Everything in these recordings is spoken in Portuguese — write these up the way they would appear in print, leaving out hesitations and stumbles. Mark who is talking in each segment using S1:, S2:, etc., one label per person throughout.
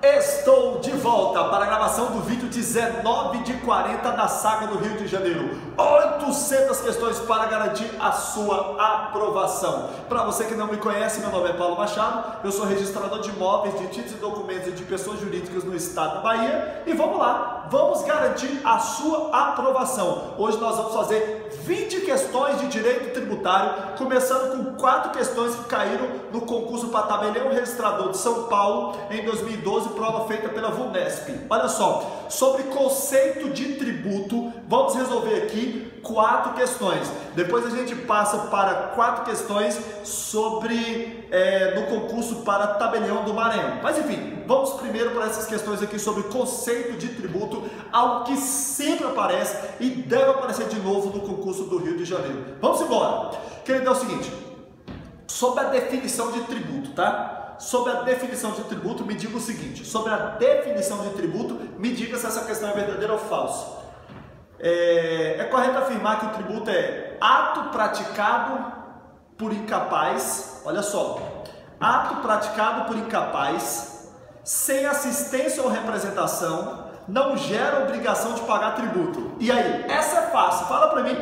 S1: Estou de volta para a gravação do vídeo 19 de 40 da saga do Rio de Janeiro. 800 questões para garantir a sua aprovação. Para você que não me conhece, meu nome é Paulo Machado, eu sou registrador de imóveis, de títulos e documentos e de pessoas jurídicas no estado da Bahia. E vamos lá, vamos garantir a sua aprovação. Hoje nós vamos fazer 20 questões de direito tributário, começando com 4 questões que caíram no concurso para tabelião registrador de São Paulo em 2012, prova feita pela VUNESP. Olha só, sobre conceito de tributo, vamos resolver aqui 4 questões. Depois a gente passa para 4 questões sobre no concurso para tabelião do Maranhão. Mas enfim, vamos primeiro para essas questões aqui sobre conceito de tributo, algo que sempre aparece e deve aparecer de novo no concurso do Rio de Janeiro. Vamos embora. Querido, é o seguinte, sobre a definição de tributo, tá? Sobre a definição de tributo, me diga o seguinte, sobre a definição de tributo, me diga se essa questão é verdadeira ou falsa. É correto afirmar que o tributo é ato praticado por incapaz, olha só, ato praticado por incapaz, sem assistência ou representação, não gera obrigação de pagar tributo. E aí, essa é fácil, fala pra mim.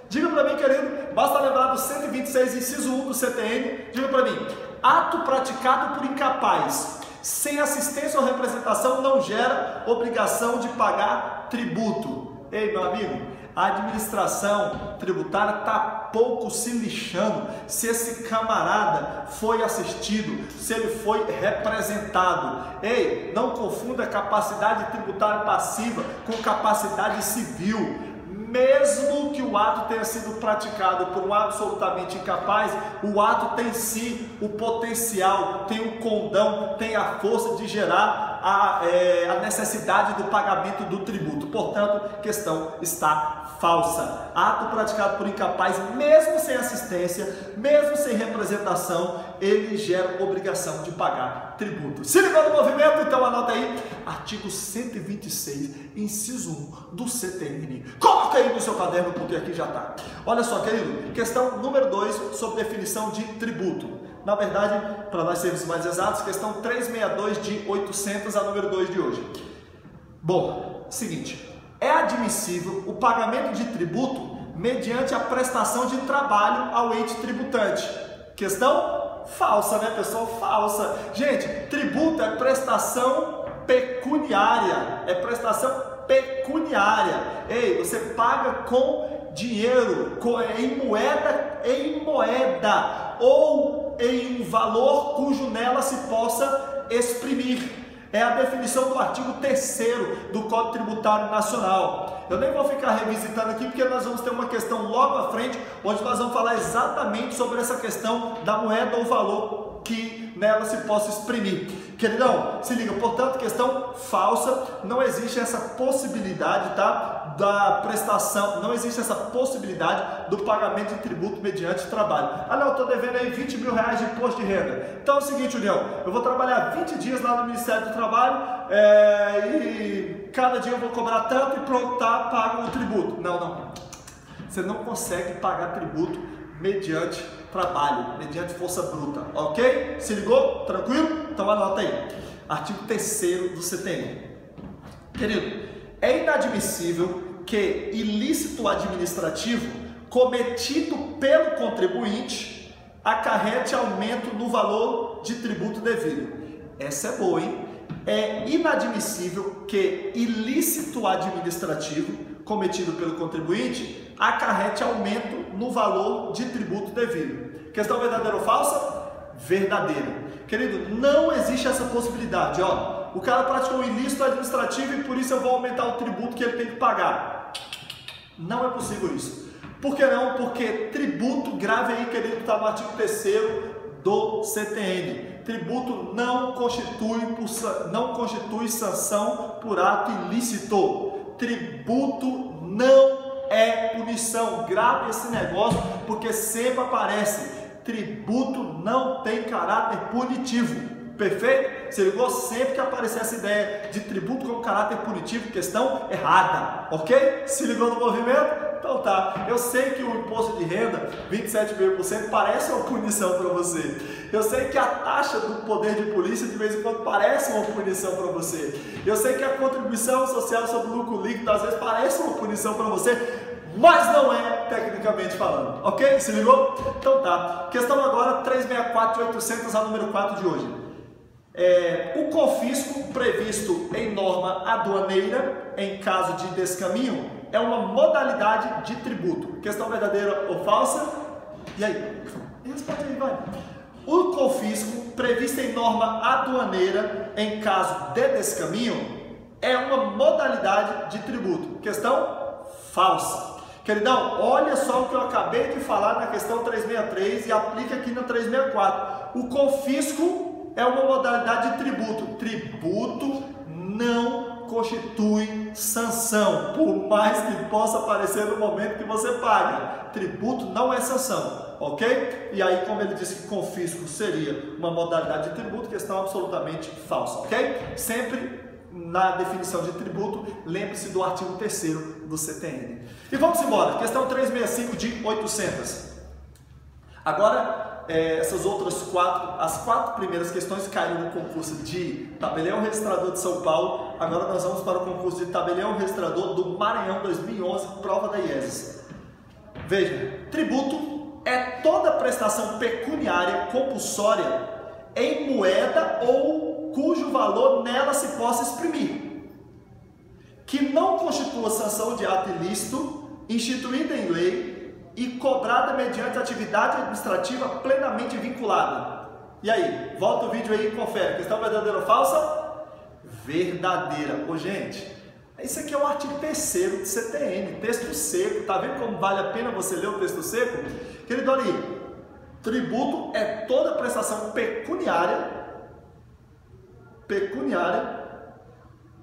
S1: Diga para mim, querido, basta lembrar do 126, inciso 1 do CTN, diga para mim, ato praticado por incapaz, sem assistência ou representação, não gera obrigação de pagar tributo. Ei, meu amigo, a administração tributária está pouco se lixando se esse camarada foi assistido, se ele foi representado. Ei, não confunda capacidade tributária passiva com capacidade civil. Mesmo que o ato tenha sido praticado por um absolutamente incapaz, o ato tem sim o potencial, tem o condão, tem a força de gerar a necessidade do pagamento do tributo. Portanto, questão está falsa. Ato praticado por incapaz, mesmo sem assistência, mesmo sem representação, ele gera obrigação de pagar tributo. Se ligou no movimento? Então anota aí, artigo 126, inciso 1 do CTN. Coloca aí no seu caderno, porque aqui já está. Olha só, querido, questão número 2 sobre definição de tributo. Na verdade, para nós sermos mais exatos, questão 362 de 800, a número 2 de hoje. Bom, seguinte, é admissível o pagamento de tributo mediante a prestação de trabalho ao ente tributante. Questão falsa, né, pessoal? Falsa. Gente, tributo é prestação pecuniária. É prestação pecuniária. Ei, você paga com dinheiro, em moeda ou em um valor cujo nela se possa exprimir. É a definição do artigo 3º do Código Tributário Nacional. Eu nem vou ficar revisitando aqui, porque nós vamos ter uma questão logo à frente, onde nós vamos falar exatamente sobre essa questão da moeda ou valor que nela se possa exprimir. Queridão, se liga, portanto, questão falsa, não existe essa possibilidade, tá? Da prestação, não existe essa possibilidade do pagamento de tributo mediante trabalho. Ah não, eu estou devendo aí 20 mil reais de imposto de renda. Então é o seguinte, União, eu vou trabalhar 20 dias lá no Ministério do Trabalho e cada dia eu vou cobrar tanto e pronto, tá, pago o tributo. Não. Você não consegue pagar tributo mediante trabalho, mediante força bruta, ok? Se ligou? Tranquilo? Então anota aí. Artigo 3º do CTN. Querido, é inadmissível que ilícito administrativo cometido pelo contribuinte acarrete aumento no valor de tributo devido. Essa é boa, hein? É inadmissível que ilícito administrativo cometido pelo contribuinte acarrete aumento no valor de tributo devido. Questão verdadeira ou falsa? Verdadeira. Querido, não existe essa possibilidade, ó. O cara praticou um ilícito administrativo e por isso eu vou aumentar o tributo que ele tem que pagar. Não é possível isso. Por que não? Porque tributo, grave aí, querido, está no artigo 3º do CTN. Tributo não constitui sanção por ato ilícito. Tributo não é punição. Grave esse negócio, porque sempre aparece. Tributo não tem caráter punitivo. Perfeito? Se ligou? Sempre que aparecer essa ideia de tributo com caráter punitivo, questão errada. Ok? Se ligou no movimento? Então tá, eu sei que o imposto de renda, 27,5%, parece uma punição para você. Eu sei que a taxa do poder de polícia, de vez em quando, parece uma punição para você. Eu sei que a contribuição social sobre o lucro líquido, às vezes, parece uma punição para você, mas não é, tecnicamente falando, ok? Se ligou? Então tá. Questão agora 364.800, a número 4 de hoje. O confisco previsto em norma aduaneira, em caso de descaminho, é uma modalidade de tributo. Questão verdadeira ou falsa? E aí? Responde aí, vai. O confisco previsto em norma aduaneira, em caso de descaminho, é uma modalidade de tributo. Questão falsa. Queridão, olha só o que eu acabei de falar na questão 363 e aplica aqui na 364. O confisco é uma modalidade de tributo. Tributo não constitui sanção, por mais que possa aparecer no momento que você paga. Tributo não é sanção, ok? E aí, como ele disse que confisco seria uma modalidade de tributo, questão absolutamente falsa, ok? Sempre na definição de tributo, lembre-se do artigo 3º do CTN. E vamos embora, questão 365 de 800. Agora, essas outras as quatro primeiras questões caíram no concurso de tabelião registrador de São Paulo. Agora nós vamos para o concurso de tabelião registrador do Maranhão 2011, prova da IESES. Veja, tributo é toda prestação pecuniária compulsória em moeda ou cujo valor nela se possa exprimir, que não constitua sanção de ato ilícito, instituída em lei e cobrada mediante atividade administrativa plenamente vinculada. E aí, volta o vídeo aí e confere. Questão verdadeira ou falsa? Verdadeira. Ô, gente, isso aqui é o artigo 3º do CTN, texto seco. Tá vendo como vale a pena você ler o texto seco? Querido, olha aí, tributo é toda prestação pecuniária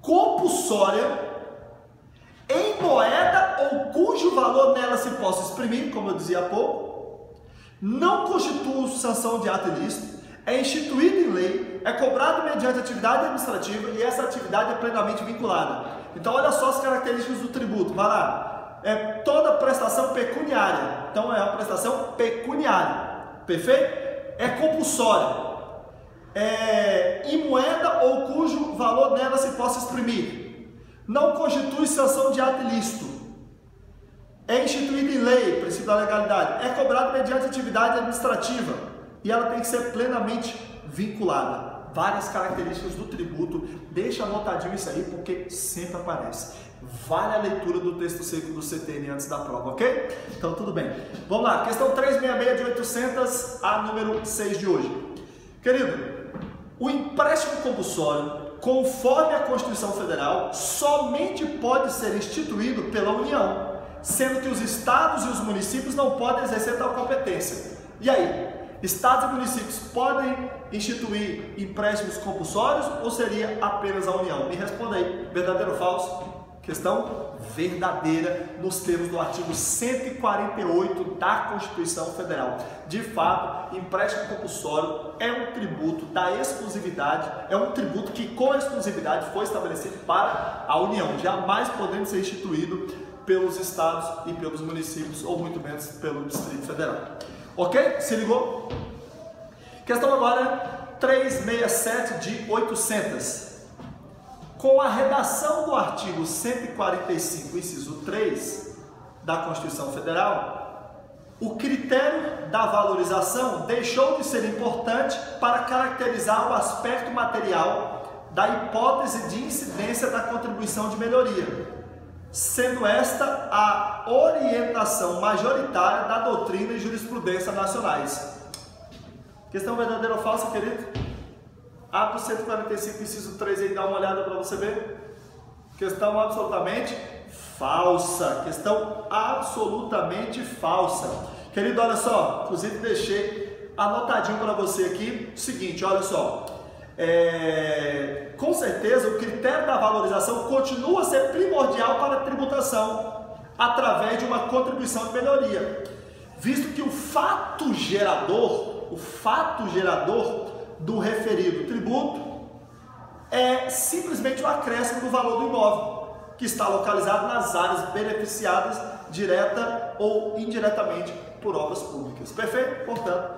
S1: compulsória em moeda ou cujo valor nela se possa exprimir, como eu dizia há pouco, não constitui sanção de ato ilícito, é instituído em lei, é cobrado mediante atividade administrativa e essa atividade é plenamente vinculada. Então olha só as características do tributo, vai lá. É toda prestação pecuniária, então é uma prestação pecuniária, perfeito? É compulsória. Em moeda ou cujo valor nela se possa exprimir, não constitui sanção de ato ilícito, é instituído em lei, princípio da legalidade, é cobrado mediante atividade administrativa e ela tem que ser plenamente vinculada. Várias características do tributo, deixa anotadinho isso aí porque sempre aparece. Vale a leitura do texto seco do CTN antes da prova, ok? Então tudo bem. Vamos lá, questão 366 de 800, a número 6 de hoje. Querido, o empréstimo compulsório, conforme a Constituição Federal, somente pode ser instituído pela União, sendo que os estados e os municípios não podem exercer tal competência. E aí, estados e municípios podem instituir empréstimos compulsórios ou seria apenas a União? Me responda aí, verdadeiro ou falso? Questão verdadeira nos termos do artigo 148 da Constituição Federal. De fato, empréstimo compulsório é um tributo da exclusividade, é um tributo que com exclusividade foi estabelecido para a União, jamais podendo ser instituído pelos estados e pelos municípios, ou muito menos pelo Distrito Federal. Ok? Se ligou? Questão agora 367 de 800. Com a redação do artigo 145, inciso 3 da Constituição Federal, o critério da valorização deixou de ser importante para caracterizar o aspecto material da hipótese de incidência da contribuição de melhoria, sendo esta a orientação majoritária da doutrina e jurisprudência nacionais. Questão verdadeira ou falsa, querido? Abre o 145, inciso 3 aí, dá uma olhada para você ver. Questão absolutamente falsa. Questão absolutamente falsa. Querido, olha só, inclusive deixei anotadinho para você aqui o seguinte, olha só. Com certeza o critério da valorização continua a ser primordial para a tributação através de uma contribuição de melhoria, visto que o fato gerador do referido tributo é simplesmente o acréscimo do valor do imóvel, que está localizado nas áreas beneficiadas direta ou indiretamente por obras públicas. Perfeito? Portanto,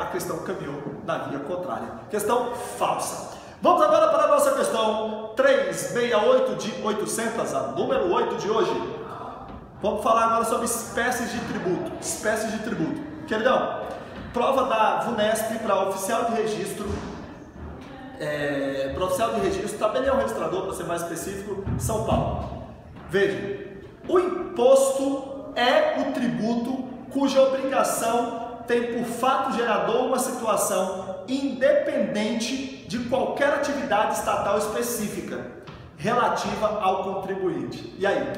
S1: a questão caminhou na via contrária. Questão falsa. Vamos agora para a nossa questão 368 de 800, a número 8 de hoje. Vamos falar agora sobre espécies de tributo. Espécies de tributo. Queridão, prova da VUNESP para oficial de registro, tabelião registrador, para ser mais específico, São Paulo. Veja, o imposto é o tributo cuja obrigação tem por fato gerador uma situação independente de qualquer atividade estatal específica relativa ao contribuinte. E aí,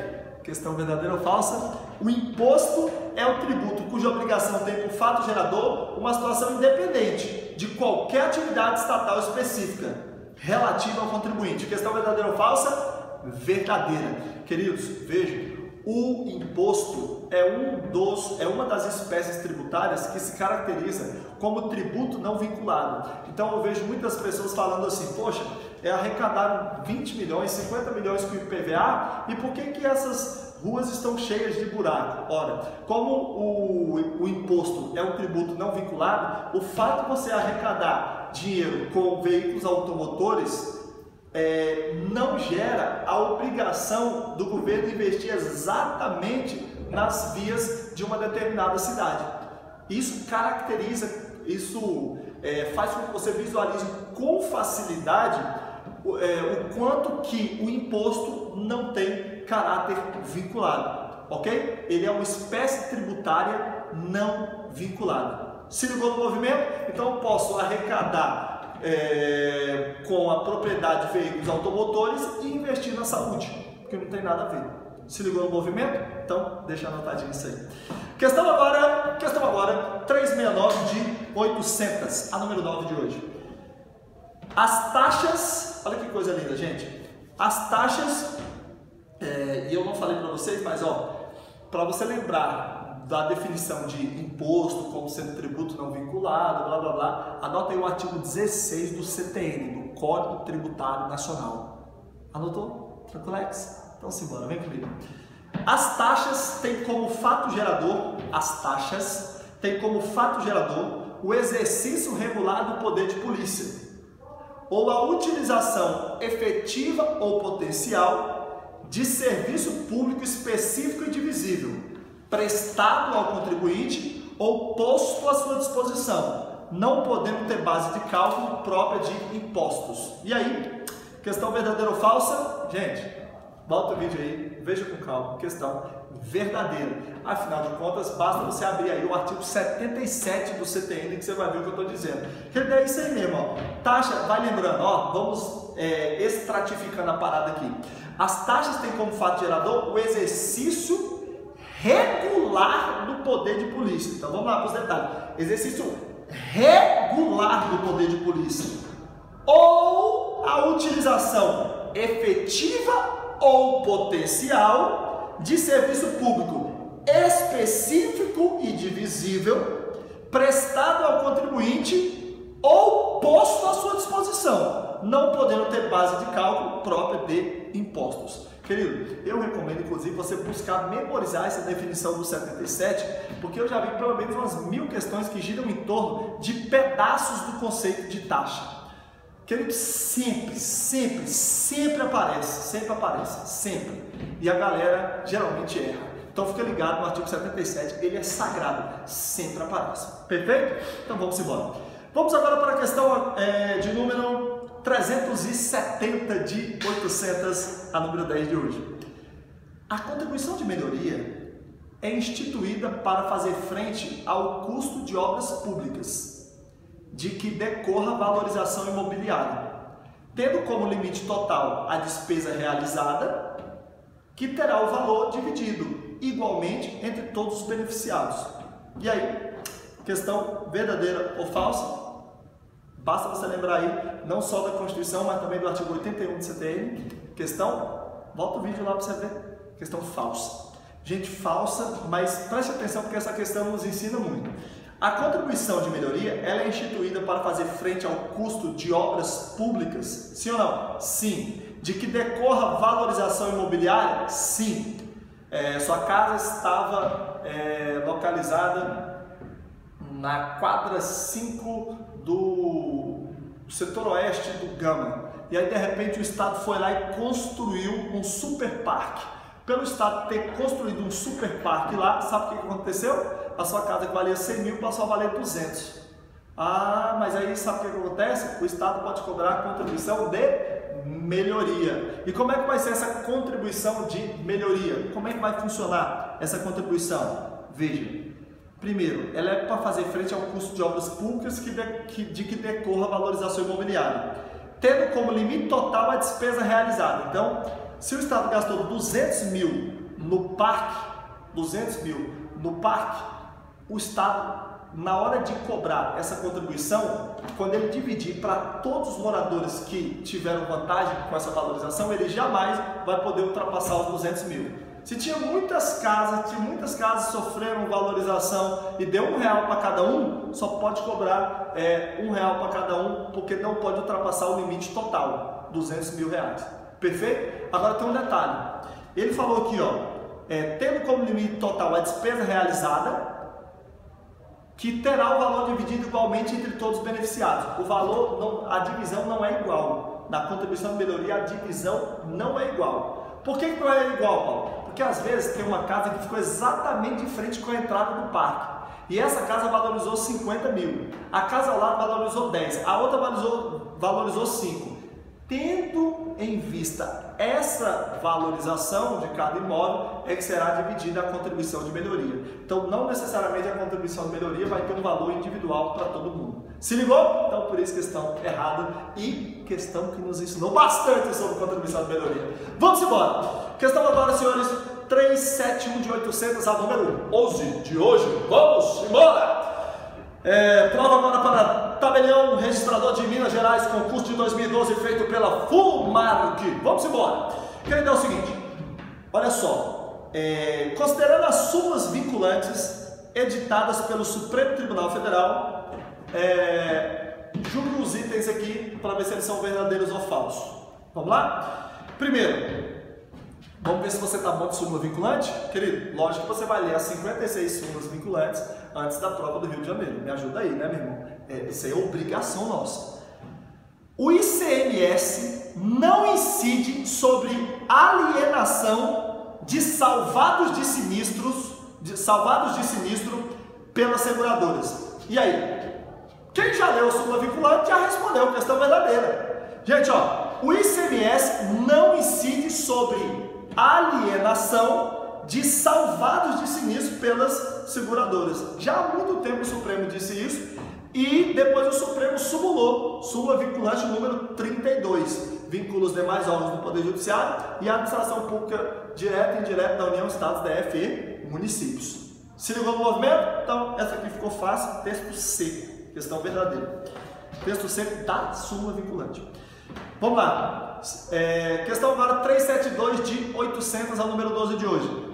S1: questão verdadeira ou falsa? O imposto é o tributo cuja obrigação tem por fato gerador uma situação independente de qualquer atividade estatal específica relativa ao contribuinte. Questão verdadeira ou falsa? Verdadeira. Queridos, vejam, o imposto é uma das espécies tributárias que se caracteriza como tributo não vinculado. Então eu vejo muitas pessoas falando assim, poxa, arrecadaram 20 milhões, 50 milhões com IPVA, e por que essas ruas estão cheias de buraco? Ora, como o imposto é um tributo não vinculado, o fato de você arrecadar dinheiro com veículos automotores não gera a obrigação do governo investir exatamente nas vias de uma determinada cidade. Isso caracteriza, faz com que você visualize com facilidade o quanto que o imposto não tem caráter vinculado, ok? Ele é uma espécie tributária não vinculada. Se ligou no movimento? Então eu posso arrecadar com a propriedade de veículos automotores e investir na saúde, porque não tem nada a ver. Se ligou no movimento? Então deixa anotadinho isso aí. Questão agora 369 de 800, a número 9 de hoje. As taxas, olha que coisa linda, gente. As taxas, e eu não falei para vocês, mas para você lembrar da definição de imposto como sendo tributo não vinculado, blá blá blá, anota aí o artigo 16 do CTN, do Código Tributário Nacional. Anotou? Tranquilex? Então simbora, vem comigo. As taxas têm como fato gerador, o exercício regular do poder de polícia, ou a utilização efetiva ou potencial de serviço público específico e divisível, prestado ao contribuinte ou posto à sua disposição, não podendo ter base de cálculo própria de impostos. E aí, questão verdadeira ou falsa? Gente, volta o vídeo aí, veja com calma, questão verdadeira. Afinal de contas, basta você abrir aí o artigo 77 do CTN que você vai ver o que eu estou dizendo. Que é isso aí mesmo, taxa, vai lembrando, vamos estratificando a parada aqui. As taxas têm como fato gerador o exercício regular do poder de polícia. Então vamos lá para os detalhes. Exercício regular do poder de polícia, ou a utilização efetiva ou potencial de serviço público específico e divisível, prestado ao contribuinte ou posto à sua disposição, não podendo ter base de cálculo própria de impostos. Querido, eu recomendo inclusive você buscar memorizar essa definição do 77, porque eu já vi pelo menos umas 1000 questões que giram em torno de pedaços do conceito de taxa. Querido, sempre aparece. E a galera geralmente erra. Então fica ligado no artigo 77, ele é sagrado, sempre aparece. Perfeito? Então vamos embora. Vamos agora para a questão de número 370 de 800, a número 10 de hoje. A contribuição de melhoria é instituída para fazer frente ao custo de obras públicas, de que decorra valorização imobiliária, tendo como limite total a despesa realizada, que terá o valor dividido igualmente entre todos os beneficiados. E aí, questão verdadeira ou falsa? Basta você lembrar aí, não só da Constituição, mas também do artigo 81 do CTN. Questão, volta o vídeo lá para você ver. Questão falsa. Gente, falsa, mas preste atenção porque essa questão nos ensina muito. A contribuição de melhoria, ela é instituída para fazer frente ao custo de obras públicas? Sim ou não? Sim. De que decorra valorização imobiliária? Sim. Sua casa estava localizada na quadra 5 do setor oeste do Gama. E aí de repente o Estado foi lá e construiu um super parque. Pelo Estado ter construído um super parque lá, sabe o que aconteceu? A sua casa que valia 100 mil passou a valer 200. Ah, mas aí sabe o que acontece? O Estado pode cobrar a contribuição de melhoria. E como é que vai ser essa contribuição de melhoria? Como é que vai funcionar essa contribuição? Veja, primeiro, ela é para fazer frente ao custo de obras públicas de que decorra a valorização imobiliária, tendo como limite total a despesa realizada. Então, se o Estado gastou 200 mil no parque, o Estado, na hora de cobrar essa contribuição, quando ele dividir para todos os moradores que tiveram vantagem com essa valorização, ele jamais vai poder ultrapassar os 200 mil. Se tinha muitas casas sofreram valorização e deu R$1 para cada um, só pode cobrar R$1 para cada um, porque não pode ultrapassar o limite total, R$200 mil. Perfeito? Agora tem um detalhe. Ele falou aqui, tendo como limite total a despesa realizada, que terá o valor dividido igualmente entre todos os beneficiados. A divisão não é igual. Na contribuição de melhoria, a divisão não é igual. Por que não é igual, Paulo? Porque às vezes tem uma casa que ficou exatamente de frente com a entrada do parque. E essa casa valorizou 50 mil. A casa ao lado valorizou 10. A outra valorizou 5. Tendo em vista essa valorização de cada imóvel, é que será dividida a contribuição de melhoria. Então, não necessariamente a contribuição de melhoria vai ter um valor individual para todo mundo. Se ligou? Então, por isso, questão errada e questão que nos ensinou bastante sobre contribuição de melhoria. Vamos embora! Questão agora, senhores, 371 de 800 a número 11 de hoje. Vamos embora! Prova agora para tabelião registrador de Minas Gerais, concurso de 2012 feito pela FUMARC. Vamos embora. Querido, é o seguinte, olha só, considerando as súmulas vinculantes editadas pelo Supremo Tribunal Federal, julgue os itens aqui para ver se eles são verdadeiros ou falsos. Vamos lá? Primeiro, vamos ver se você está bom de súmula vinculante? Querido, lógico que você vai ler as 56 súmulas vinculantes antes da prova do Rio de Janeiro. Me ajuda aí, né, meu irmão? Isso aí é obrigação nossa. O ICMS não incide sobre alienação de salvados de sinistro pelas seguradoras. E aí? Quem já leu a súmula vinculante já respondeu, questão verdadeira. Gente, o ICMS não incide sobre alienação de salvados de sinistro pelas seguradoras. Já há muito tempo o Supremo disse isso e depois o Supremo sumulou, súmula vinculante número 32, vincula os demais órgãos do Poder Judiciário e a administração pública direta e indireta da União, Estados, DF e municípios. Se ligou no movimento? Então, essa aqui ficou fácil, texto seco, questão verdadeira. Texto seco da súmula vinculante. Vamos lá. Questão agora 372 de 800 ao número 12 de hoje.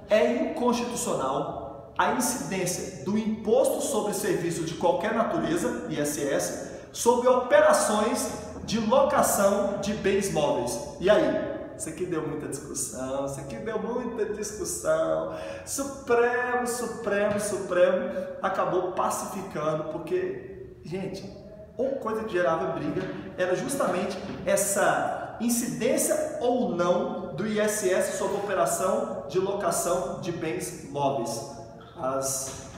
S1: É inconstitucional a incidência do Imposto sobre Serviços de Qualquer Natureza, ISS, sobre operações de locação de bens móveis. E aí? Isso aqui deu muita discussão, Supremo acabou pacificando, porque, gente, uma coisa que gerava briga era justamente essa incidência ou não do ISS sobre operação de locação de bens móveis. As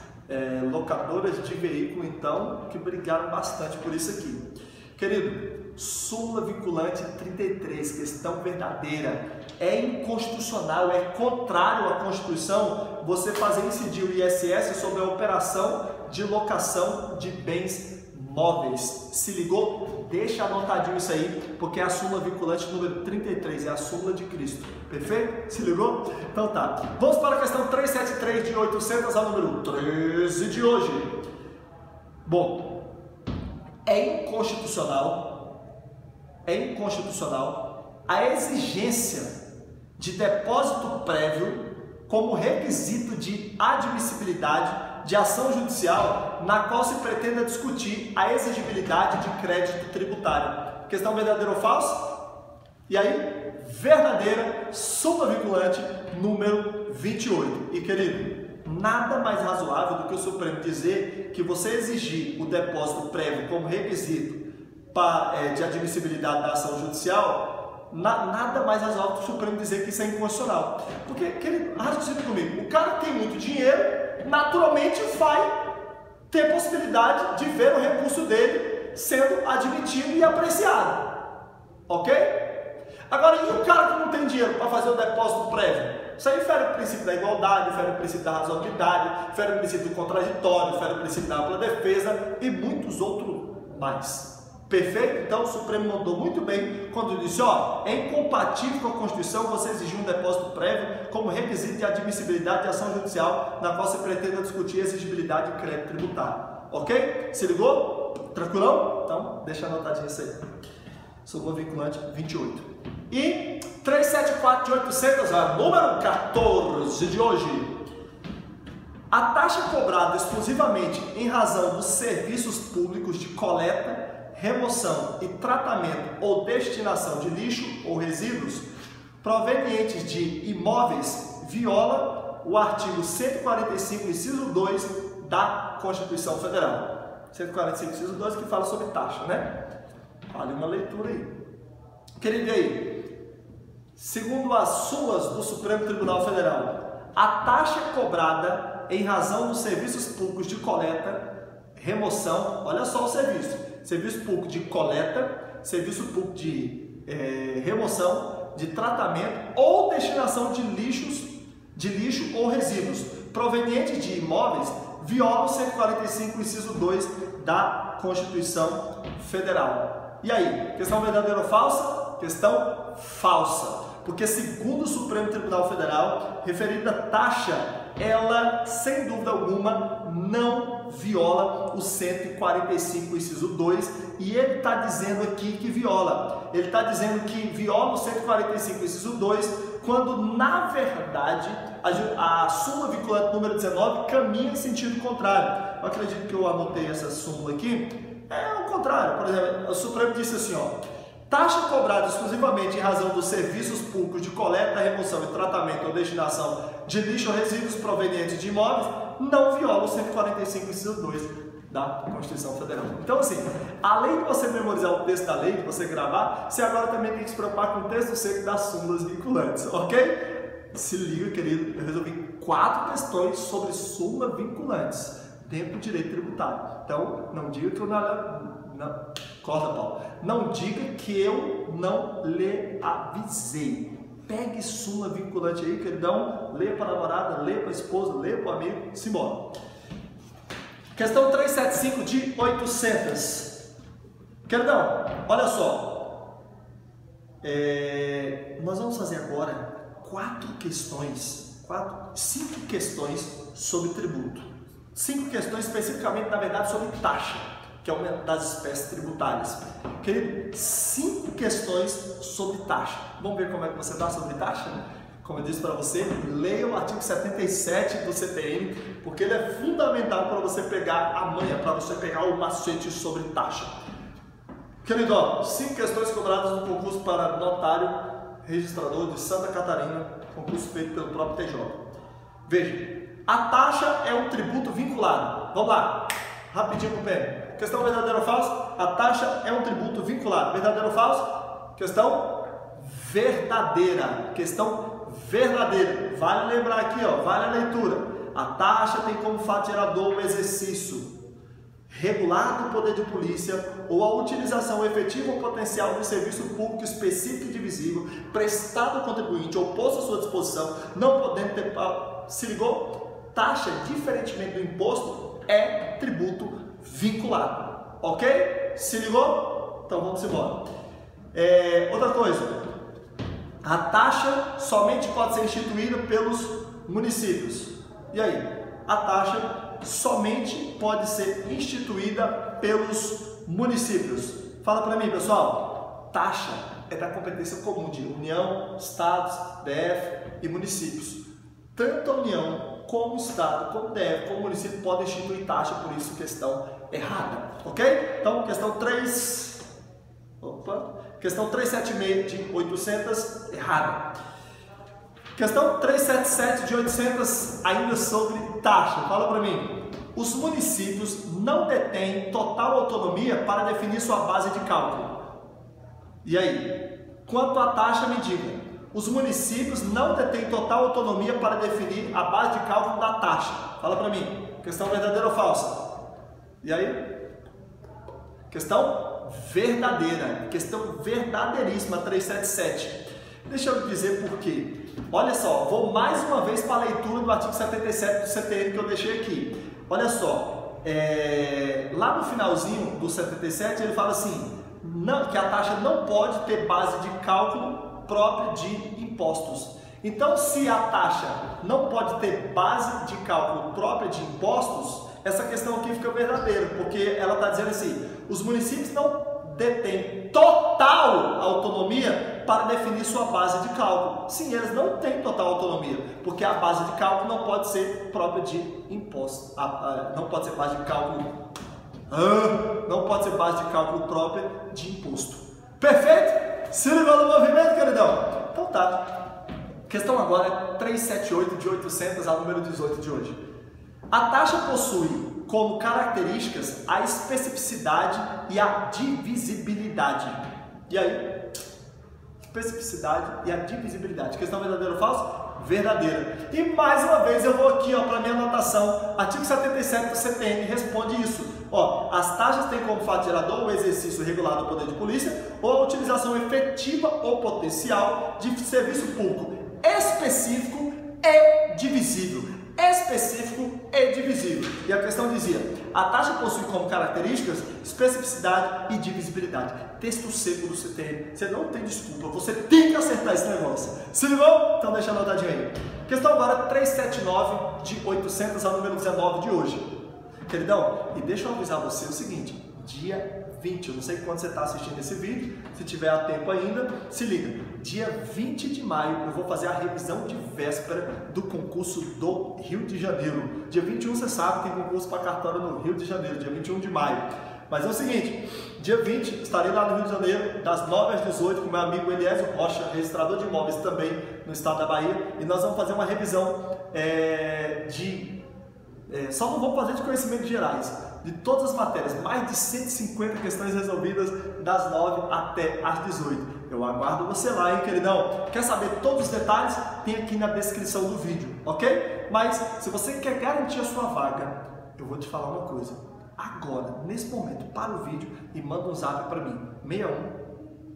S1: locadoras de veículo, então, que brigaram bastante por isso aqui. Querido, súmula vinculante 33, questão verdadeira. É inconstitucional, é contrário à Constituição você fazer incidir o ISS sobre a operação de locação de bens móveis. Se ligou? Deixa anotadinho isso aí, porque é a súmula vinculante número 33, é a súmula de Cristo. Perfeito? Se ligou? Então tá. Vamos para a questão 373 de 800 ao número 13 de hoje. Bom, é inconstitucional a exigência de depósito prévio como requisito de admissibilidade de ação judicial na qual se pretenda discutir a exigibilidade de crédito tributário. Questão verdadeira ou falsa? E aí? verdadeira, súmula vinculante número 28. E querido, nada mais razoável do que o Supremo dizer que você exigir o depósito prévio como requisito de admissibilidade da ação judicial, nada mais razoável que o Supremo dizer que isso é inconstitucional. Porque, querido, raciocina comigo, o cara tem muito dinheiro, naturalmente vai ter possibilidade de ver o recurso dele sendo admitido e apreciado. Ok? Agora, e o cara que não tem dinheiro para fazer o depósito prévio? Isso aí fere o princípio da igualdade, fere o princípio da razoabilidade, fere o princípio do contraditório, fere o princípio da ampla defesa e muitos outros mais. Perfeito? Então o Supremo mandou muito bem quando disse, ó, é incompatível com a Constituição você exigir um depósito prévio como requisito de admissibilidade de ação judicial na qual você pretenda discutir a exigibilidade de crédito tributário. Ok? Se ligou? Tranquilão? Então, deixa anotadinho isso aí. Súmula vinculante 28. E 374 de 800, número 14 de hoje. A taxa cobrada exclusivamente em razão dos serviços públicos de coleta, remoção e tratamento ou destinação de lixo ou resíduos provenientes de imóveis viola o artigo 145, inciso 2 da Constituição Federal. 145, inciso 2 que fala sobre taxa, né? Olha uma leitura aí. Querido, aí, segundo as súmulas do Supremo Tribunal Federal, a taxa cobrada em razão dos serviços públicos de coleta, remoção, olha só o serviço público de coleta, serviço público de remoção, de tratamento ou destinação de lixo ou resíduos provenientes de imóveis, viola o 145, inciso 2 da Constituição Federal. E aí, questão verdadeira ou falsa? Questão falsa. Porque segundo o Supremo Tribunal Federal, referida taxa, ela, sem dúvida alguma, não viola o 145, inciso 2, e ele está dizendo aqui que viola. Ele está dizendo que viola o 145, inciso 2, quando, na verdade, a súmula vinculante número 19 caminha em sentido contrário. Eu acredito que eu anotei essa súmula aqui. É o contrário. Por exemplo, o Supremo disse assim, ó, taxa cobrada exclusivamente em razão dos serviços públicos de coleta, remoção e tratamento ou destinação de lixo ou resíduos provenientes de imóveis não viola o 145, inciso 2 da Constituição Federal. Então, assim, além de você memorizar o texto da lei, de você gravar, você agora também tem que se preocupar com o texto seco das súmulas vinculantes, ok? Se liga, querido, eu resolvi 4 questões sobre súmulas vinculantes dentro do direito tributário. Então, não diga que eu não corta, Paulo. Não diga que eu não lhe avisei. Pegue súmula vinculante aí, queridão, lê para a namorada, lê para a esposa, lê para o amigo, simbora. Questão 375 de 800. Queridão, olha só. Nós vamos fazer agora 5 questões sobre tributo. 5 questões especificamente, na verdade, sobre taxa, que é uma das espécies tributárias. Querido, 5 questões sobre taxa. Vamos ver como é que você está sobre taxa? Como eu disse para você, leia o artigo 77 do CTN, porque ele é fundamental para você pegar a manha, para você pegar o macete sobre taxa. Querido, ó, 5 questões cobradas no concurso para notário registrador de Santa Catarina, concurso feito pelo próprio TJ. Veja. A taxa é um tributo vinculado. Vamos lá, rapidinho com o pé. Questão verdadeira ou falsa? A taxa é um tributo vinculado. Verdadeiro ou falso? Questão verdadeira. Questão verdadeira. Vale lembrar aqui, ó, vale a leitura. A taxa tem como fato gerador o exercício regular do poder de polícia ou a utilização efetiva ou potencial de serviço público específico e divisível prestado ao contribuinte ou posto à sua disposição, não podendo ter... Se ligou? Taxa, diferentemente do imposto, é tributo vinculado. Ok? Se ligou? Então vamos embora. Outra coisa. A taxa somente pode ser instituída pelos municípios. E aí? A taxa somente pode ser instituída pelos municípios. Fala para mim, pessoal. Taxa é da competência comum de União, Estados, DF e municípios. Tanto a União, como o Estado, como o DF, como o município podem instituir taxa, por isso questão errada, ok? Então, questão 3... Opa! Questão 376 de 800, errado. Questão 377 de 800, ainda sobre taxa. Fala para mim. Os municípios não detêm total autonomia para definir sua base de cálculo. E aí? Quanto à taxa, me diga. Os municípios não detêm total autonomia para definir a base de cálculo da taxa. Fala para mim. Questão verdadeira ou falsa? E aí? Questão verdadeira. Questão verdadeiríssima, 377. Deixa eu dizer por quê. Olha só, vou mais uma vez para a leitura do artigo 77 do CTN que eu deixei aqui. Olha só, lá no finalzinho do 77 ele fala assim, que a taxa não pode ter base de cálculo própria de impostos. Então, se a taxa não pode ter base de cálculo própria de impostos, essa questão aqui fica verdadeira, porque ela está dizendo assim, os municípios não detêm total autonomia para definir sua base de cálculo. Sim, eles não têm total autonomia, porque a base de cálculo não pode ser própria de imposto. Não pode ser base de cálculo. Não pode ser base de cálculo própria de imposto. Perfeito? Se ligou no movimento, queridão? Então tá. Questão agora é 378 de 800, a número 18 de hoje. A taxa possui como características a especificidade e a divisibilidade. E aí? Especificidade e a divisibilidade. Questão verdadeira ou falsa? Verdadeira. E mais uma vez eu vou aqui para minha anotação. Artigo 77 do CTN responde isso. Ó, as taxas têm como fato gerador o exercício regular do poder de polícia ou a utilização efetiva ou potencial de serviço público específico e divisível. Específico e divisível. E a questão dizia, a taxa possui como características especificidade e divisibilidade. Texto seco do CTN. Você não tem desculpa, você tem que acertar esse negócio. Se ligou? Então deixa anotadinho aí. Questão agora 379 de 800 a número 19 de hoje. Queridão, e deixa eu avisar você o seguinte, dia 20, eu não sei quando você está assistindo esse vídeo, se tiver a tempo ainda, se liga, dia 20 de maio eu vou fazer a revisão de véspera do concurso do Rio de Janeiro. Dia 21 você sabe, tem concurso para cartório no Rio de Janeiro, dia 21 de maio. Mas é o seguinte, dia 20 estarei lá no Rio de Janeiro, das 9 às 18, com meu amigo Eliésio Rocha, registrador de imóveis também no estado da Bahia, e nós vamos fazer uma revisão só não vamos fazer de conhecimentos gerais, de todas as matérias, mais de 150 questões resolvidas das 9 até as 18. Eu aguardo você lá, hein, queridão? Quer saber todos os detalhes? Tem aqui na descrição do vídeo, ok? Mas se você quer garantir a sua vaga, eu vou te falar uma coisa. Agora, nesse momento, para o vídeo e manda um zap para mim,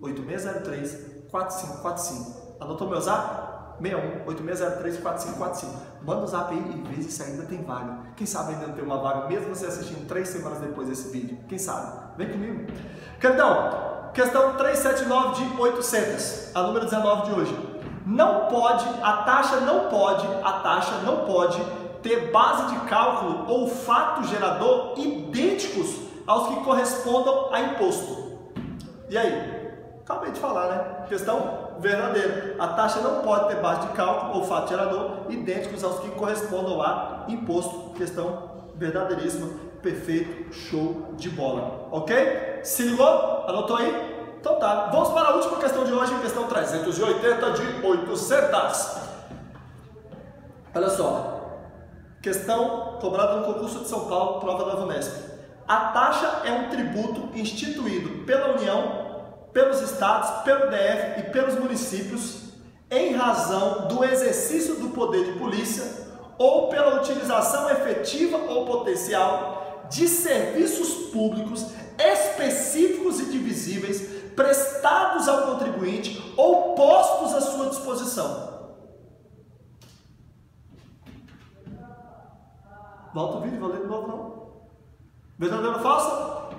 S1: 61-8603-4545. Anotou meu zap? 61-8603-4545. Manda o zap aí e vê se ainda tem vaga. Quem sabe ainda não tem uma vaga, mesmo você assistindo 3 semanas depois desse vídeo. Quem sabe? Vem comigo. Queridão, questão 379 de 800, a número 19 de hoje. A taxa não pode ter base de cálculo ou fato gerador idênticos aos que correspondam a imposto. E aí? Acabei de falar, né? Questão verdadeira. A taxa não pode ter base de cálculo ou fato gerador idênticos aos que correspondam a imposto. Questão verdadeiríssima. Perfeito. Show de bola. Ok? Se ligou? Anotou aí? Então tá. Vamos para a última questão de hoje. Questão 380 de 800. Olha só. Questão cobrada no concurso de São Paulo, prova da VUNESP. A taxa é um tributo instituído pela União, pelos estados, pelo DF e pelos municípios em razão do exercício do poder de polícia ou pela utilização efetiva ou potencial de serviços públicos específicos e divisíveis prestados ao contribuinte ou postos à sua disposição. Volta o vídeo, vou ler de novo não. Verdadeira ou falsa?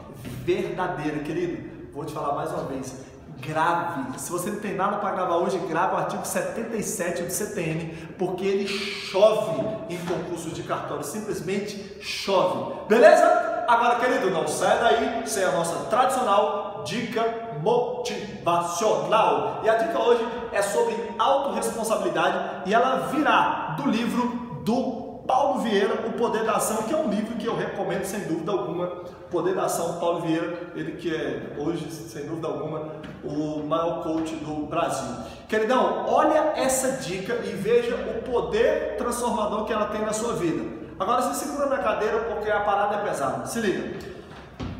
S1: Verdadeira, querido. Vou te falar mais uma vez, grave, se você não tem nada para gravar hoje, grave o artigo 77 do CTN, porque ele chove em concursos de cartório, simplesmente chove, beleza? Agora, querido, não saia daí sem a nossa tradicional dica motivacional. E a dica hoje é sobre autorresponsabilidade e ela virá do livro do Paulo Vieira, O Poder da Ação, que é um livro que eu recomendo sem dúvida alguma. Poder da Ação, Paulo Vieira, ele que é hoje, sem dúvida alguma, o maior coach do Brasil. Queridão, olha essa dica e veja o poder transformador que ela tem na sua vida. Agora se segura na cadeira porque a parada é pesada. Se liga.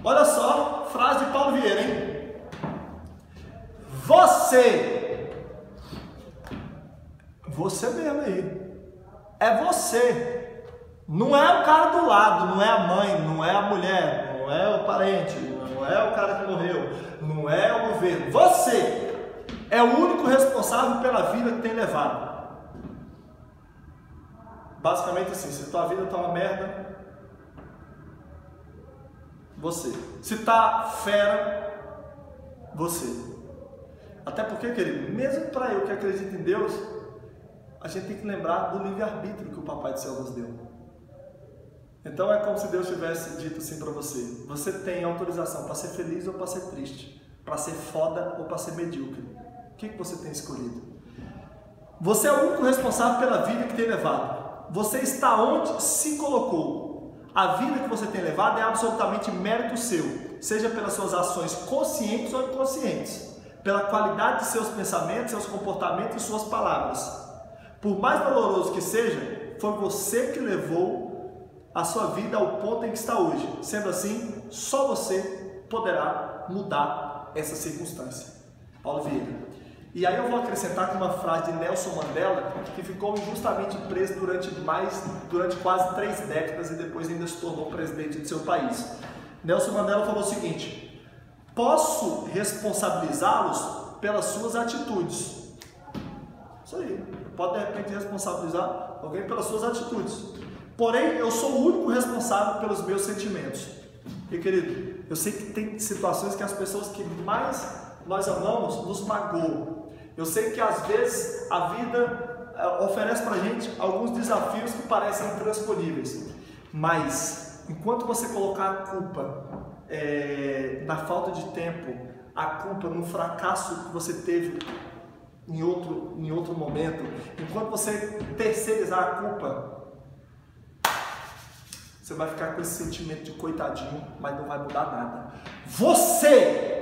S1: Olha só, frase de Paulo Vieira, hein? Você mesmo aí. É você. Não é o cara do lado, não é a mãe, não é a mulher, não é o parente, não é o cara que morreu, não é o governo. Você é o único responsável pela vida que tem levado. Basicamente assim, se tua vida tá uma merda, você. Se tá fera, você. Até porque, querido, mesmo para eu que acredito em Deus, a gente tem que lembrar do livre-arbítrio que o Papai do Céu nos deu. Então é como se Deus tivesse dito assim para você: você tem autorização para ser feliz ou para ser triste, para ser foda ou para ser medíocre. O que você tem escolhido? Você é o único responsável pela vida que tem levado. Você está onde se colocou. A vida que você tem levado é absolutamente mérito seu, seja pelas suas ações conscientes ou inconscientes, pela qualidade de seus pensamentos, seus comportamentos e suas palavras. Por mais doloroso que seja, foi você que levou a sua vida ao ponto em que está hoje. Sendo assim, só você poderá mudar essa circunstância. Paulo Vieira. E aí eu vou acrescentar com uma frase de Nelson Mandela, que ficou injustamente preso durante quase 3 décadas e depois ainda se tornou presidente de seu país. Nelson Mandela falou o seguinte: posso responsabilizá-los pelas suas atitudes. Isso aí, pode de repente responsabilizar alguém pelas suas atitudes. Porém, eu sou o único responsável pelos meus sentimentos. E querido, eu sei que tem situações que as pessoas que mais nós amamos nos magoam. Eu sei que às vezes a vida oferece pra gente alguns desafios que parecem intransponíveis. Mas, enquanto você colocar a culpa na falta de tempo, a culpa no fracasso que você teve em outro momento, enquanto você terceirizar a culpa, você vai ficar com esse sentimento de coitadinho, mas não vai mudar nada. Você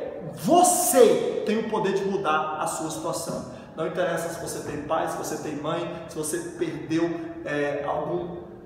S1: tem o poder de mudar a sua situação. Não interessa se você tem pai, se você tem mãe, se você perdeu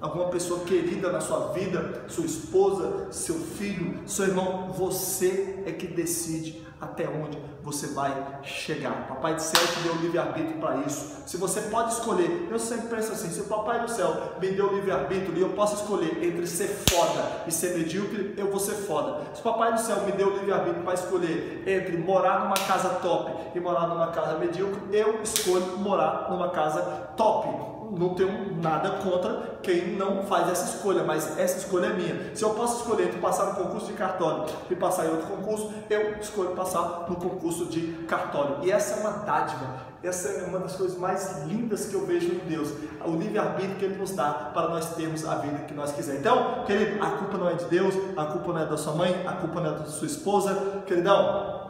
S1: alguma pessoa querida na sua vida, sua esposa, seu filho, seu irmão. Você é que decide até onde você vai chegar. Papai do Céu te deu livre-arbítrio para isso. Se você pode escolher, eu sempre penso assim: se o Papai do Céu me deu livre-arbítrio e eu posso escolher entre ser foda e ser medíocre, eu vou ser foda. Se o Papai do Céu me deu livre-arbítrio para escolher entre morar numa casa top e morar numa casa medíocre, eu escolho morar numa casa top. Não tenho nada contra quem não faz essa escolha, mas essa escolha é minha. Se eu posso escolher entre passar no concurso de cartório e passar em outro concurso, eu escolho passar no concurso de cartório. E essa é uma dádiva, essa é uma das coisas mais lindas que eu vejo em Deus, o livre-arbítrio que Ele nos dá para nós termos a vida que nós quisermos. Então, querido, a culpa não é de Deus, a culpa não é da sua mãe, a culpa não é da sua esposa, queridão.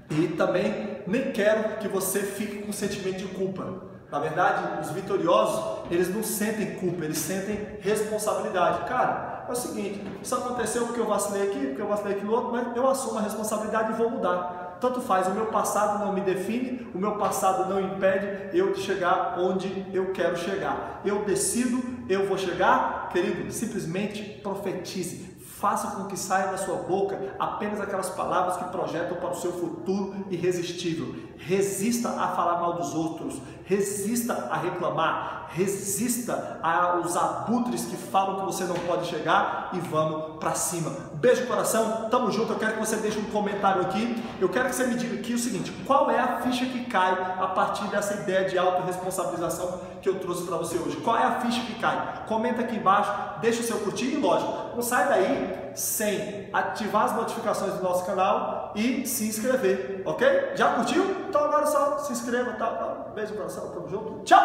S1: E também nem quero que você fique com sentimento de culpa. Na verdade, os vitoriosos, eles não sentem culpa, eles sentem responsabilidade. Cara, é o seguinte: isso aconteceu porque eu vacilei aqui, porque eu vacilei aqui no outro, mas eu assumo a responsabilidade e vou mudar. Tanto faz, o meu passado não me define, o meu passado não impede eu de chegar onde eu quero chegar. Eu decido, eu vou chegar. Querido, simplesmente profetize. Faça com que saia da sua boca apenas aquelas palavras que projetam para o seu futuro irresistível. Resista a falar mal dos outros, resista a reclamar, resista aos abutres que falam que você não pode chegar e vamos para cima. Beijo no coração, tamo junto. Eu quero que você deixe um comentário aqui. Eu quero que você me diga aqui o seguinte: qual é a ficha que cai a partir dessa ideia de autorresponsabilização que eu trouxe para você hoje? Qual é a ficha que cai? Comenta aqui embaixo, deixa o seu curtir e, lógico, não sai daí sem ativar as notificações do nosso canal e se inscrever, ok? Já curtiu? Então agora só se inscreva, tá? Beijo no coração, tamo junto, tchau!